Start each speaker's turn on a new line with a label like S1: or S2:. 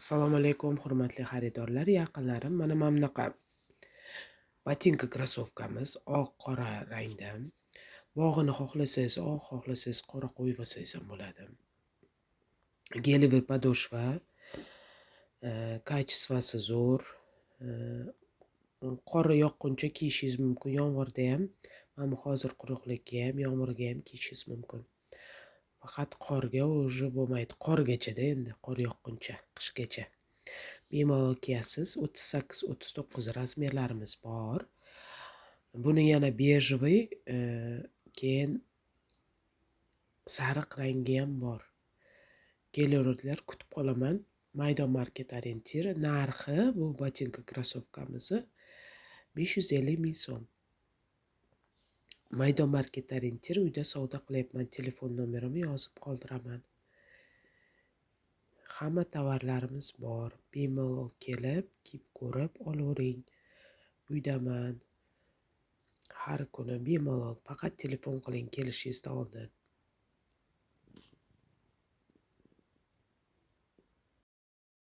S1: Assalomu alaykum, hurmatli xaridorlar, yaqinlarim. Mana bunaqa botinka krossovkamiz oq qora rangda. Bog'ini xohlasangiz oq, xohlasangiz qora qo'yib olsangiz ham bo'ladi. Geliviy podoshva, kачествоsi zo'r. Qor yoqquncha kiyishingiz mumkin, yomg'irda ham. Mana hozir quruqlikka ham, yomg'irga ham kiyishingiz mumkin. Faqat qorga o'ji bo'lmaydi. Qorgacha-da endi, qor yoqquncha, qishgacha. Bemalol kiyasiz. 38-39 razmerlarimiz bor. Buni yana bejvoy, keyin sariq rangi ham bor. Kelaveradilar, kutib qolaman. Maydon market orientiri. Narxi bu botinka krossovkamizni 550 ming so'm. Maydon market orientir, uyda savdo qilyapman. Telefon nomerimni yozib qoldiraman. Hamma tovarlarimiz bor. Bemalol kelib, kiyib ko'rib olavering. Uydaman. Har kuni bemalol, faqat telefon qiling kelishingizdan oldin.